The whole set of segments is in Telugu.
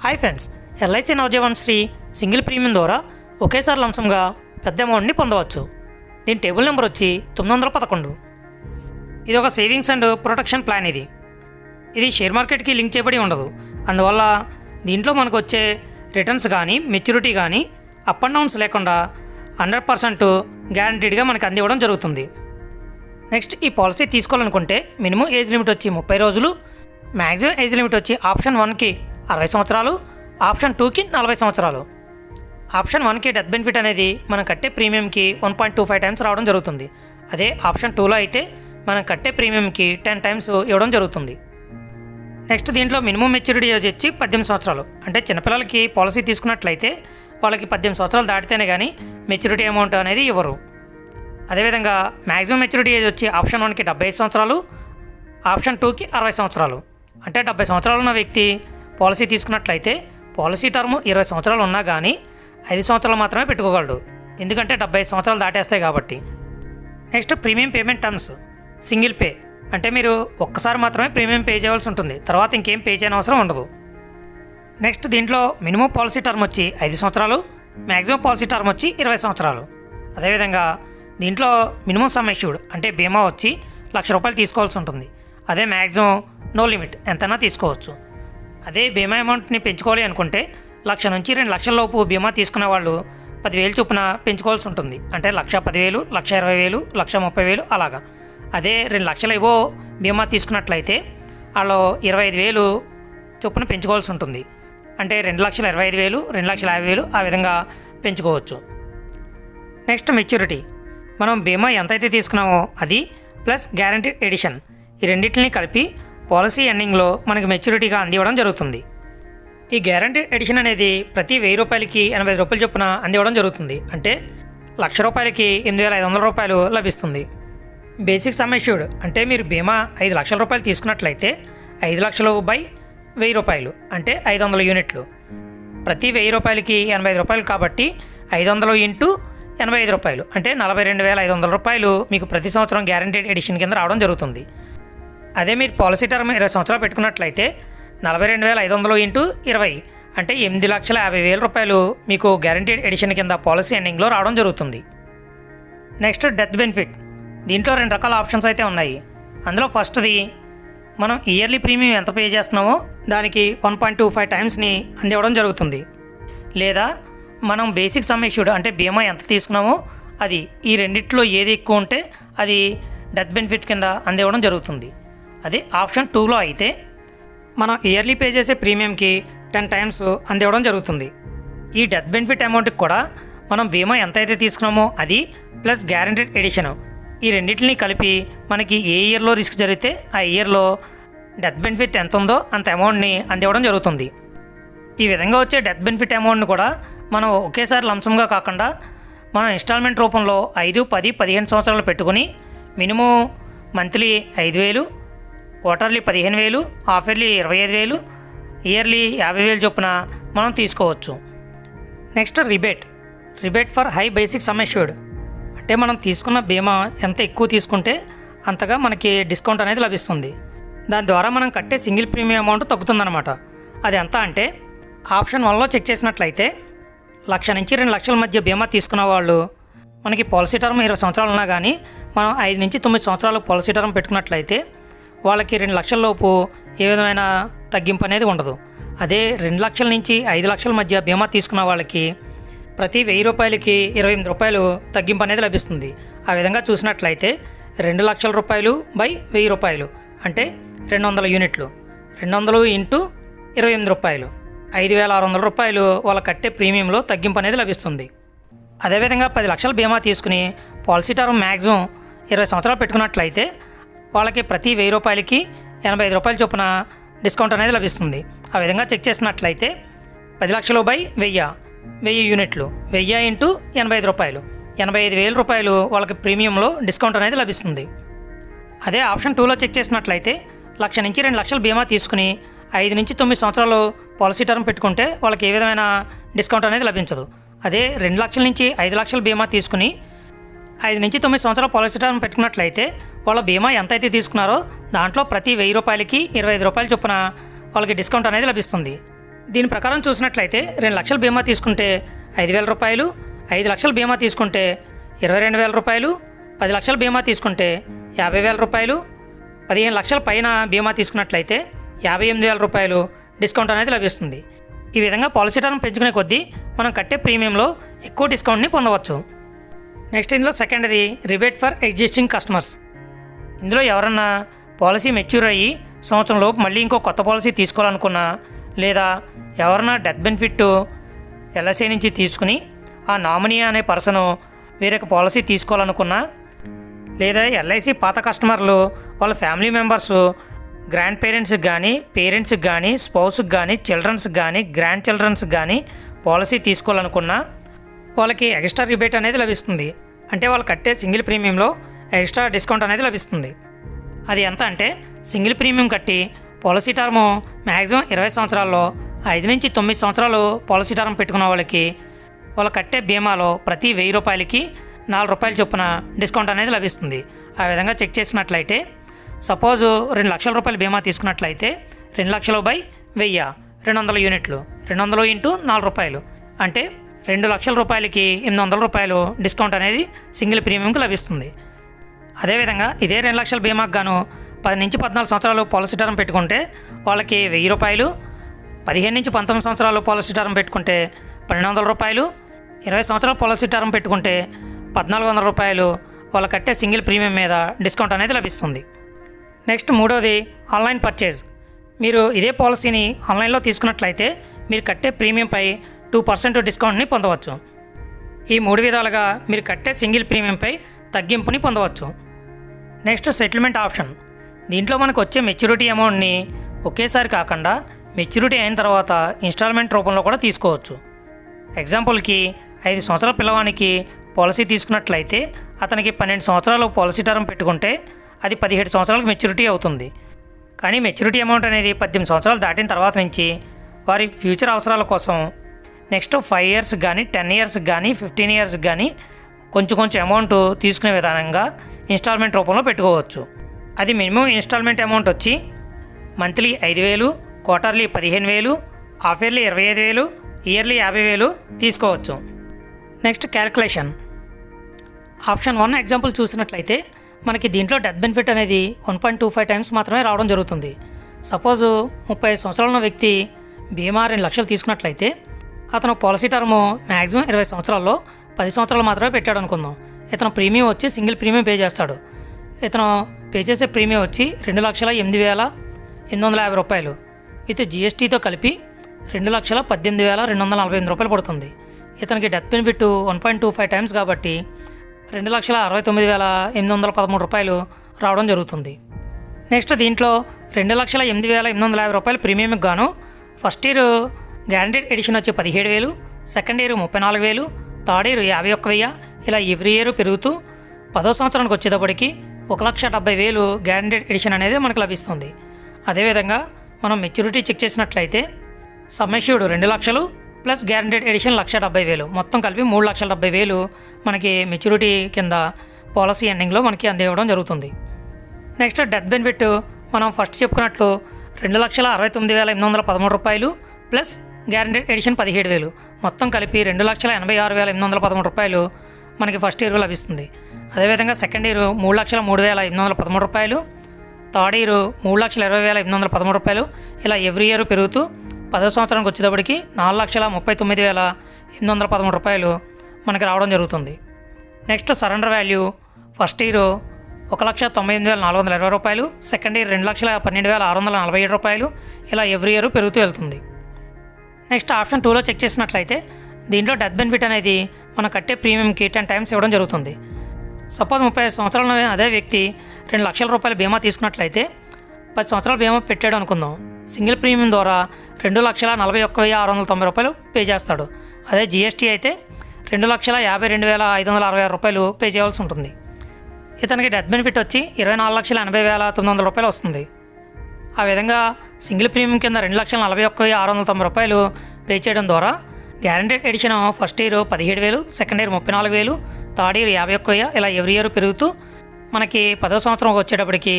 Hi friends, LIC Navjeevan Shri single premium ద్వారా ఒకేసారి లంసంగా పెద్ద అమౌంట్ని పొందవచ్చు. దీని టేబుల్ నెంబర్ వచ్చి 911. ఇది ఒక సేవింగ్స్ అండ్ ప్రొటెక్షన్ ప్లాన్. ఇది షేర్ మార్కెట్కి లింక్ చేయబడి ఉండదు. అందువల్ల దీంట్లో మనకు వచ్చే రిటర్న్స్ కానీ మెచ్యూరిటీ కానీ అప్ అండ్ డౌన్స్ లేకుండా 100% గ్యారంటీడ్గా మనకు అందివ్వడం జరుగుతుంది. నెక్స్ట్, ఈ పాలసీ తీసుకోవాలనుకుంటే మినిమం ఏజ్ లిమిట్ వచ్చి 30 రోజులు, మ్యాక్సిమం ఏజ్ లిమిట్ వచ్చి ఆప్షన్ 1కి 60 సంవత్సరాలు, ఆప్షన్ 2కి 40 సంవత్సరాలు. ఆప్షన్ 1కి డెత్ బెనిఫిట్ అనేది మనం కట్టే ప్రీమియంకి 1.25 టైమ్స్ రావడం జరుగుతుంది. అదే ఆప్షన్ 2లో అయితే మనం కట్టే ప్రీమియంకి 10 టైమ్స్ ఇవ్వడం జరుగుతుంది. నెక్స్ట్, దీంట్లో మినిమం మెచ్యూరిటీ ఏజ్ వచ్చి 18 సంవత్సరాలు. అంటే చిన్నపిల్లలకి పాలసీ తీసుకున్నట్లయితే వాళ్ళకి 18 సంవత్సరాలు దాటితేనే కానీ మెచ్యూరిటీ అమౌంట్ అనేది ఇవ్వరు. అదేవిధంగా మ్యాక్సిమం మెచ్యూరిటీ ఏజ్ వచ్చి ఆప్షన్ 1కి 75 సంవత్సరాలు, ఆప్షన్ 2కి 60 సంవత్సరాలు. అంటే 70 సంవత్సరాలు ఉన్న వ్యక్తి పాలసీ తీసుకున్నట్లయితే పాలసీ టర్మ్ 20 సంవత్సరాలు ఉన్నా కానీ 5 సంవత్సరాలు మాత్రమే పెట్టుకోగలడు, ఎందుకంటే 75 సంవత్సరాలు దాటేస్తాయి కాబట్టి. Next, premium payment terms. Single pay అంటే మీరు ఒక్కసారి మాత్రమే ప్రీమియం పే చేయవలసి ఉంటుంది, తర్వాత ఇంకేం పే చేయని అవసరం ఉండదు. నెక్స్ట్, దీంట్లో మినిమం పాలసీ టర్మ్ వచ్చి 5 సంవత్సరాలు, మ్యాక్సిమం పాలసీ టర్మ్ వచ్చి 20 సంవత్సరాలు. అదేవిధంగా దీంట్లో మినిమం సమ్ ఎష్యూడ్ అంటే బీమా వచ్చి ₹1,00,000 తీసుకోవాల్సి ఉంటుంది. అదే మ్యాక్సిమం నో లిమిట్ ఎంతైనా తీసుకోవచ్చు. అదే బీమా అమౌంట్ని పెంచుకోవాలి అనుకుంటే 1,00,000 నుంచి 2,00,000 లోపు బీమా తీసుకునే వాళ్ళు 10,000 చొప్పున పెంచుకోవాల్సి ఉంటుంది. అంటే 1,10,000, 1,20,000, 1,30,000 అలాగా. అదే 2,00,000 ఏవో బీమా తీసుకున్నట్లయితే వాళ్ళు 25,000 చొప్పున పెంచుకోవాల్సి ఉంటుంది. అంటే 2,25,000, 2,50,000 ఆ విధంగా పెంచుకోవచ్చు. Next, maturity. మనం బీమా ఎంతైతే తీసుకున్నామో అది ప్లస్ గ్యారంటీ ఎడిషన్, ఈ రెండింటిని కలిపి పాలసీ ఎండింగ్లో మనకి మెచ్యూరిటీగా అందివ్వడం జరుగుతుంది. ఈ గ్యారంటీ ఎడిషన్ అనేది ప్రతి ₹1,000కి ₹85 చొప్పున అందివ్వడం జరుగుతుంది. అంటే ₹1,00,000కి ₹8,500 లభిస్తుంది. బేసిక్ సమ్ ఎష్యూర్డ్ అంటే మీరు బీమా ₹5,00,000 తీసుకున్నట్లయితే 5,00,000 బై ₹1,000 అంటే 500 యూనిట్లు. ప్రతి ₹1,000కి ₹85 కాబట్టి 500 ఇంటూ ₹85 అంటే ₹42,500 మీకు ప్రతి సంవత్సరం గ్యారంటీడ్ ఎడిషన్ కింద రావడం జరుగుతుంది. అదే మీరు పాలసీ టర్మ్ 20 సంవత్సరాలు పెట్టుకున్నట్లయితే 42,500 ఇంటూ 20 అంటే ₹8,50,000 మీకు గ్యారంటీడ్ ఎడిషన్ కింద పాలసీ ఎండింగ్లో రావడం జరుగుతుంది. Next, death benefit. దీంట్లో 2 రకాల ఆప్షన్స్ అయితే ఉన్నాయి. అందులో ఫస్ట్ది మనం ఇయర్లీ ప్రీమియం ఎంత పే చేస్తున్నామో దానికి 1.25 టైమ్స్ని అందివ్వడం జరుగుతుంది. లేదా మనం బేసిక్ సమ్ ఎష్యూర్డ్ అంటే బీమా ఎంత తీసుకున్నామో అది, ఈ రెండిట్లో ఏది ఎక్కువ ఉంటే అది డెత్ బెనిఫిట్ కింద అందివ్వడం జరుగుతుంది. అదే ఆప్షన్ 2లో అయితే మనం ఇయర్లీ పే చేసే ప్రీమియంకి 10 టైమ్స్ అందివ్వడం జరుగుతుంది. ఈ డెత్ బెనిఫిట్ అమౌంట్కి కూడా మనం బీమా ఎంత అయితే తీసుకున్నామో అది ప్లస్ గ్యారంటీడ్ ఎడిషన్, ఈ రెండింటిని కలిపి మనకి ఏ ఇయర్లో రిస్క్ జరిగితే ఆ ఇయర్లో డెత్ బెనిఫిట్ ఎంత ఉందో అంత అమౌంట్ని అందివ్వడం జరుగుతుంది. ఈ విధంగా వచ్చే డెత్ బెనిఫిట్ అమౌంట్ని కూడా మనం ఒకేసారి లంసంగా కాకుండా మనం ఇన్స్టాల్మెంట్ రూపంలో 5, 10, 15 సంవత్సరాలు పెట్టుకుని minimum monthly 5,000, quarterly 15,000, half yearly 25,000, yearly 50,000 చొప్పున మనం తీసుకోవచ్చు. Next, rebate for high basic sum assured అంటే మనం తీసుకున్న బీమా ఎంత ఎక్కువ తీసుకుంటే అంతగా మనకి డిస్కౌంట్ అనేది లభిస్తుంది. దాని ద్వారా మనం కట్టే సింగిల్ ప్రీమియం అమౌంట్ తగ్గుతుందన్నమాట. అది ఎంత అంటే ఆప్షన్ 1లో చెక్ చేసినట్లయితే 1,00,000 నుంచి 2,00,000 మధ్య బీమా తీసుకున్న వాళ్ళు మనకి పాలసీ టర్మ్ 20 సంవత్సరాలు ఉన్నా కానీ మనం 5 నుంచి 9 సంవత్సరాలు పాలసీ టర్మ్ పెట్టుకున్నట్లయితే వాళ్ళకి 2,00,000 లోపు ఏ విధమైన తగ్గింపు అనేది ఉండదు. అదే 2,00,000 నుంచి 5,00,000 మధ్య బీమా తీసుకున్న వాళ్ళకి ప్రతి ₹1,000కి ₹28 తగ్గింపు అనేది లభిస్తుంది. ఆ విధంగా చూసినట్లయితే ₹2,00,000 బై ₹1,000 అంటే 200 యూనిట్లు. 200 ఇంటూ ₹28 ₹5,600 వాళ్ళ కట్టే ప్రీమియంలో తగ్గింపు అనేది లభిస్తుంది. అదేవిధంగా 10 లక్షల బీమా తీసుకుని పాలసీ టర్మ్ మ్యాక్సిమం 20 సంవత్సరాలు పెట్టుకున్నట్లయితే వాళ్ళకి ప్రతి ₹1,000కి ₹85 చొప్పున డిస్కౌంట్ అనేది లభిస్తుంది. ఆ విధంగా చెక్ చేసినట్లయితే 10 లక్షలు బై 1000 యూనిట్లు, 1000 ఇంటూ ₹85 ₹85,000 వాళ్ళకి ప్రీమియంలో డిస్కౌంట్ అనేది లభిస్తుంది. అదే ఆప్షన్ 2లో చెక్ చేసినట్లయితే 1,00,000 నుంచి 2,00,000 బీమా తీసుకుని 5 నుంచి 9 సంవత్సరాలు పాలసీ టర్మ్ పెట్టుకుంటే వాళ్ళకి ఏ విధమైన డిస్కౌంట్ అనేది లభించదు. అదే 2,00,000 నుంచి 5,00,000 బీమా తీసుకుని 5 నుంచి 9 సంవత్సరాల పాలసీ టర్మ్ పెట్టుకున్నట్లయితే వాళ్ళ బీమా ఎంతైతే తీసుకున్నారో దాంట్లో ప్రతి ₹1,000కి ₹25 చొప్పున వాళ్ళకి డిస్కౌంట్ అనేది లభిస్తుంది. దీని ప్రకారం చూసినట్లయితే 2 లక్షల బీమా తీసుకుంటే 5,000 రూపాయలు, 5 లక్షల బీమా తీసుకుంటే 22,000 రూపాయలు, 10 లక్షల బీమా తీసుకుంటే 50,000 రూపాయలు, 15 లక్షల పైన బీమా తీసుకున్నట్లయితే 58,000 రూపాయలు డిస్కౌంట్ అనేది లభిస్తుంది. ఈ విధంగా పాలసీ టర్మ్ పెంచుకునే కొద్దీ మనం కట్టే ప్రీమియంలో ఎక్కువ డిస్కౌంట్ని పొందవచ్చు. నెక్స్ట్ ఇందులో సెకండ్ది రిబేట్ ఫర్ ఎగ్జిస్టింగ్ కస్టమర్స్. ఇందులో ఎవరన్నా పాలసీ మెచ్యూర్ అయ్యి సంవత్సరంలోపు మళ్ళీ ఇంకో కొత్త పాలసీ తీసుకోవాలనుకున్నా, లేదా ఎవరన్నా డెత్ బెనిఫిట్ ఎల్ఐసి నుంచి తీసుకుని ఆ నామినీ అనే పర్సను వేరొక పాలసీ తీసుకోవాలనుకున్నా, లేదా ఎల్ఐసి పాత కస్టమర్లు వాళ్ళ ఫ్యామిలీ మెంబర్స్ గ్రాండ్ పేరెంట్స్కి కానీ, పేరెంట్స్కి కానీ, స్పౌస్కి కానీ, చిల్డ్రన్స్కి కానీ, గ్రాండ్ చిల్డ్రన్స్కి కానీ పాలసీ తీసుకోవాలనుకున్నా వాళ్ళకి ఎక్స్ట్రా రిబేట్ అనేది లభిస్తుంది. అంటే వాళ్ళు కట్టే సింగిల్ ప్రీమియంలో ఎక్స్ట్రా డిస్కౌంట్ అనేది లభిస్తుంది. అది ఎంత అంటే సింగిల్ ప్రీమియం కట్టి పాలసీ టర్ము మ్యాక్సిమం 20 సంవత్సరాల్లో 5 నుంచి 9 సంవత్సరాలు పాలసీ టర్మ్ పెట్టుకున్న వాళ్ళకి వాళ్ళు కట్టే బీమాలో ప్రతి 1,000 రూపాయలకి 4 రూపాయల చొప్పున డిస్కౌంట్ అనేది లభిస్తుంది. ఆ విధంగా చెక్ చేసినట్లయితే సపోజు 2 లక్షల రూపాయల బీమా తీసుకున్నట్లయితే 2 లక్షలు బై 1000 200 యూనిట్లు, 200 ఇంటూ 4 రూపాయలు అంటే 2 లక్షల రూపాయలకి 800 రూపాయలు డిస్కౌంట్ అనేది సింగిల్ ప్రీమియంకి లభిస్తుంది. అదేవిధంగా ఇదే 2 లక్షల బీమాకు గాను 10 నుంచి 14 సంవత్సరాలు పాలసీ టర్మ్ పెట్టుకుంటే వాళ్ళకి 1,000 రూపాయలు, 15 నుంచి 19 సంవత్సరాలు పాలసీ టర్మ్ పెట్టుకుంటే 1,200 రూపాయలు, 20 సంవత్సరాల పాలసీ టర్మ్ పెట్టుకుంటే 1,400 రూపాయలు వాళ్ళ కట్టే సింగిల్ ప్రీమియం మీద డిస్కౌంట్ అనేది లభిస్తుంది. నెక్స్ట్ మూడోది ఆన్లైన్ పర్చేజ్. మీరు ఇదే పాలసీని ఆన్లైన్లో తీసుకున్నట్లయితే మీరు కట్టే ప్రీమియంపై 2% డిస్కౌంట్ని పొందవచ్చు. ఈ 3 విధాలుగా మీరు కట్టే సింగిల్ ప్రీమియంపై తగ్గింపుని పొందవచ్చు. Next settlement option. దీంట్లో మనకు వచ్చే మెచ్యూరిటీ అమౌంట్ని ఒకేసారి కాకుండా మెచ్యూరిటీ అయిన తర్వాత ఇన్స్టాల్మెంట్ రూపంలో కూడా తీసుకోవచ్చు. ఎగ్జాంపుల్కి 5 సంవత్సరాల పిల్లవానికి పాలసీ తీసుకున్నట్లయితే అతనికి 12 సంవత్సరాలు పాలసీ టర్మ్ పెట్టుకుంటే అది 17 సంవత్సరాలకు మెచ్యూరిటీ అవుతుంది. కానీ మెచ్యూరిటీ అమౌంట్ అనేది 18 సంవత్సరాలు దాటిన తర్వాత నుంచి వారి ఫ్యూచర్ అవసరాల కోసం నెక్స్ట్ 5 ఇయర్స్ కానీ, 10 ఇయర్స్ కానీ, 15 ఇయర్స్ కానీ కొంచెం అమౌంట్ తీసుకునే విధానంగా ఇన్స్టాల్మెంట్ రూపంలో పెట్టుకోవచ్చు. అది మినిమం ఇన్స్టాల్మెంట్ అమౌంట్ వచ్చి monthly 5,000, quarterly 15,000, half yearly 25,000, yearly 50,000 తీసుకోవచ్చు. Next calculation. ఆప్షన్ 1 ఎగ్జాంపుల్ చూసినట్లయితే మనకి దీంట్లో డెత్ బెనిఫిట్ అనేది 1.25 టైమ్స్ మాత్రమే రావడం జరుగుతుంది. సపోజు 30 సంవత్సరాల ఉన్న వ్యక్తి బీమా 2 లక్షలు తీసుకున్నట్లయితే అతను పాలసీ టర్ము మ్యాక్సిమం 20 సంవత్సరాల్లో 10 సంవత్సరాలు మాత్రమే పెట్టాడు అనుకుందాం. ఇతను ప్రీమియం వచ్చి సింగిల్ ప్రీమియం పే చేస్తాడు. ఇతను పే చేసే ప్రీమియం వచ్చి 2,08,850 రూపాయలు విత్ జిఎస్టీతో కలిపి 2,18,248 రూపాయలు పడుతుంది. ఇతనికి డెత్ బెనిఫిట్ 1.25 టైమ్స్ కాబట్టి 2,69,813 రూపాయలు రావడం జరుగుతుంది. నెక్స్ట్ దీంట్లో 2,08,850 రూపాయలు ప్రీమియంకి గాను ఫస్ట్ ఇయర్ గ్యారంటీడ్ ఎడిషన్ వచ్చి 17,000, సెకండ్ ఇయర్ 34,000, థర్డ్ ఇయర్ 51,000 ఇలా ఎవ్రీ ఇయర్ పెరుగుతూ 10వ సంవత్సరానికి వచ్చేటప్పటికి 1,70,000 గ్యారంటీడ్ ఎడిషన్ అనేది మనకు లభిస్తుంది. అదేవిధంగా మనం మెచ్యూరిటీ చెక్ చేసినట్లయితే సమ్ అష్యూర్డ్ 2 లక్షలు ప్లస్ గ్యారంటీడ్ ఎడిషన్ 1,70,000 మొత్తం కలిపి 3,70,000 మనకి మెచ్యూరిటీ కింద పాలసీ ఎండింగ్లో మనకి అందివ్వడం జరుగుతుంది. నెక్స్ట్ డెత్ బెనిఫిట్ మనం ఫస్ట్ చెప్పుకున్నట్లు 2,69,813 రూపాయలు ప్లస్ గ్యారంటీడ్ ఎడిషన్ 17,000 మొత్తం కలిపి 2,86,813 రూపాయలు మనకి ఫస్ట్ ఇయర్ లభిస్తుంది. అదేవిధంగా సెకండ్ ఇయర్ 3,03,813 రూపాయలు, థర్డ్ ఇయర్ 3,20,813 రూపాయలు ఇలా ఎవ్రీ ఇయర్ పెరుగుతూ 10వ సంవత్సరానికి వచ్చేటప్పటికి 4,39,813 రూపాయలు మనకి రావడం జరుగుతుంది. Next surrender value first year 1,98,420 రూపాయలు, సెకండ్ ఇయర్ 2,12,647 రూపాయలు ఇలా ఎవ్రీ ఇయర్ పెరుగుతూ వెళ్తుంది. నెక్స్ట్ ఆప్షన్ 2లో చెక్ చేసినట్లయితే దీంట్లో డెత్ బెనిఫిట్ అనేది మనం కట్టే ప్రీమియంకి 10 టైమ్స్ ఇవ్వడం జరుగుతుంది. సపోజ్ 30 సంవత్సరాల అదే వ్యక్తి 2 లక్షల రూపాయల బీమా తీసుకున్నట్లయితే 10 సంవత్సరాల బీమా పెట్టాడు అనుకుందాం. సింగిల్ ప్రీమియం ద్వారా 2,41,690 రూపాయలు పే చేస్తాడు. అదే జిఎస్టీ అయితే 2,52,566 రూపాయలు పే చేయాల్సి ఉంటుంది. ఇతనికి డెత్ బెనిఫిట్ వచ్చి 24,80,900 రూపాయలు వస్తుంది. ఆ విధంగా సింగిల్ ప్రీమియం కింద 2,41,690 రూపాయలు పే చేయడం ద్వారా guaranteed addition first year 17,000, second year 34,000, third year 51,000 ఇలా ఎవ్రీ ఇయర్ పెరుగుతూ మనకి 10వ సంవత్సరం వచ్చేటప్పటికి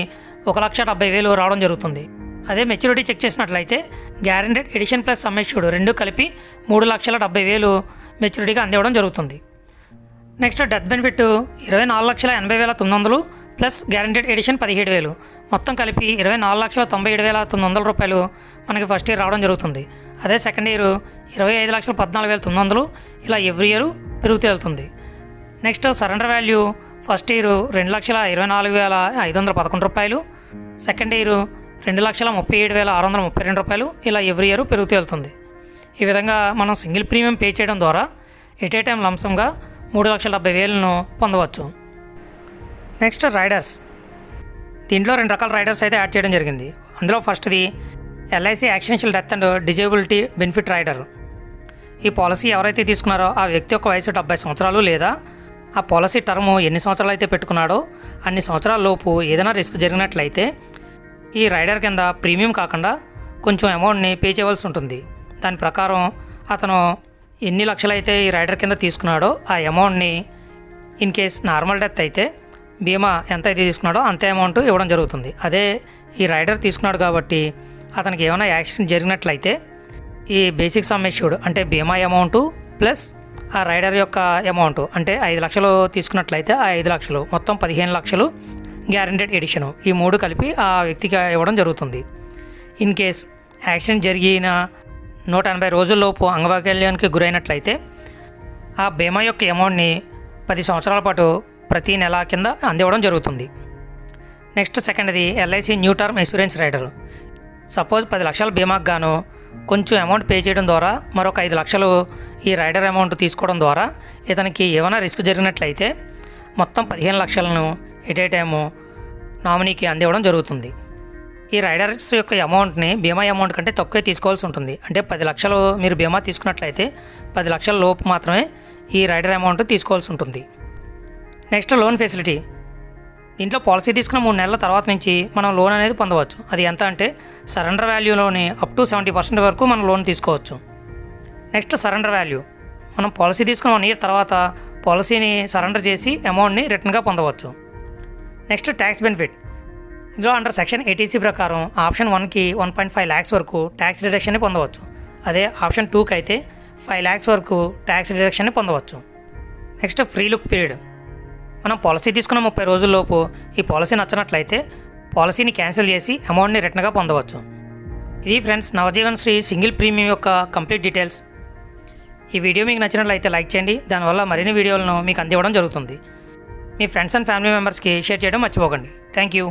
1,70,000 రావడం జరుగుతుంది. అదే మెచ్యూరిటీ చెక్ చేసినట్లయితే guaranteed addition plus sum assured రెండు కలిపి 3,70,000 మెచ్యూరిటీగా అందివ్వడం జరుగుతుంది. Next death benefit 24,80,900 plus guaranteed addition 17,000 మొత్తం కలిపి 24,97,900 రూపాయలు మనకి ఫస్ట్ ఇయర్ రావడం జరుగుతుంది. అదే సెకండ్ ఇయర్ 25,14,900 ఇలా ఎవ్రీ ఇయర్ పెరుగుతూ వెళ్తుంది. Next surrender value first year 2,24,511 రూపాయలు, సెకండ్ ఇయర్ 2,37,632 రూపాయలు ఇలా ఎవ్రీ ఇయర్ పెరుగుతూ వెళ్తుంది. ఈ విధంగా మనం సింగిల్ ప్రీమియం పే చేయడం ద్వారా ఎట్ ఏ టైం లంసంగా 3,70,000 పొందవచ్చు. Next riders. దీంట్లో 2 రకాల రైడర్స్ అయితే యాడ్ చేయడం జరిగింది. అందులో ఫస్ట్ది LIC accidental death and disability benefit rider. ఈ పాలసీ ఎవరైతే తీసుకున్నారో ఆ వ్యక్తి యొక్క వయసు 70 సంవత్సరాలు లేదా ఆ పాలసీ టర్మ్ ఎన్ని సంవత్సరాలు అయితే పెట్టుకున్నాడో అన్ని సంవత్సరాల లోపు ఏదైనా రిస్క్ జరిగినట్లయితే ఈ రైడర్ కింద ప్రీమియం కాకుండా కొంచెం అమౌంట్ని పే చేయవలసి ఉంటుంది. దాని ప్రకారం అతను ఎన్ని లక్షలు అయితే ఈ రైడర్ కింద తీసుకున్నాడో ఆ అమౌంట్ని ఇన్ కేస్ నార్మల్ డెత్ అయితే బీమా ఎంత అయితే తీసుకున్నాడో అంతే అమౌంట్ ఇవ్వడం జరుగుతుంది. అదే ఈ రైడర్ తీసుకున్నాడు కాబట్టి అతనికి ఏమైనా యాక్సిడెంట్ జరిగినట్లయితే ఈ బేసిక్ సమ్ ఎష్యూర్డ్ అంటే బీమా అమౌంటు ప్లస్ ఆ రైడర్ యొక్క అమౌంట్ అంటే 5 లక్షలు తీసుకున్నట్లయితే ఆ 5 లక్షలు మొత్తం 15 లక్షలు గ్యారెంటెడ్ ఎడిషను ఈ 3 కలిపి ఆ వ్యక్తికి ఇవ్వడం జరుగుతుంది. ఇన్ కేస్ యాక్సిడెంట్ జరిగిన 180 రోజుల్లోపు అంగవైకల్యానికి గురైనట్లయితే ఆ బీమా యొక్క అమౌంట్ని 10 సంవత్సరాల పాటు ప్రతి నెల కింద అందివ్వడం జరుగుతుంది. నెక్స్ట్ సెకండ్ది LIC new term insurance rider. Suppose 10 లక్షల బీమాకు గాను కొంచెం అమౌంట్ పే చేయడం ద్వారా మరొక 5 లక్షలు ఈ రైడర్ అమౌంట్ తీసుకోవడం ద్వారా ఇతనికి ఏమైనా రిస్క్ జరిగినట్లయితే మొత్తం 15 లక్షలను ఎట్ ఏ టైము నామినీకి అందివ్వడం జరుగుతుంది. ఈ రైడర్స్ యొక్క అమౌంట్ని బీమా అమౌంట్ కంటే తక్కువే తీసుకోవాల్సి ఉంటుంది. అంటే 10 లక్షలు మీరు బీమా తీసుకున్నట్లయితే 10 లక్షల లోపు మాత్రమే ఈ రైడర్ అమౌంట్ తీసుకోవాల్సి ఉంటుంది. Next loan facility. దీంట్లో పాలసీ తీసుకున్న 3 నెలల తర్వాత నుంచి మనం లోన్ అనేది పొందవచ్చు. అది ఎంత అంటే సరెండర్ వాల్యూలోని అప్ టు 70% వరకు మనం లోన్ తీసుకోవచ్చు. Next surrender value. మనం పాలసీ తీసుకున్న 1 ఇయర్ తర్వాత పాలసీని సరెండర్ చేసి అమౌంట్ని రిటర్న్గా పొందవచ్చు. Next tax benefit. ఇందులో అండర్ సెక్షన్ 80C ప్రకారం ఆప్షన్ 1కి 1.5 lakhs వరకు ట్యాక్స్ డిడక్షన్ని పొందవచ్చు. అదే ఆప్షన్ 2కి అయితే 5 lakhs వరకు ట్యాక్స్ డిడక్షన్ని పొందవచ్చు. Next free look period. మనం పాలసీ తీసుకున్న 30 రోజుల్లోపు ఈ పాలసీ నచ్చినట్లయితే పాలసీని క్యాన్సిల్ చేసి అమౌంట్ని రిటర్న్గా పొందవచ్చు. ఇది friends Navjeevan Shri single premium యొక్క కంప్లీట్ డీటెయిల్స్. ఈ వీడియో మీకు నచ్చినట్లయితే లైక్ చేయండి. దానివల్ల మరిన్ని వీడియోలను మీకు అందివ్వడం జరుగుతుంది. మీ ఫ్రెండ్స్ అండ్ ఫ్యామిలీ మెంబర్స్కి షేర్ చేయడం మర్చిపోకండి. Thank you.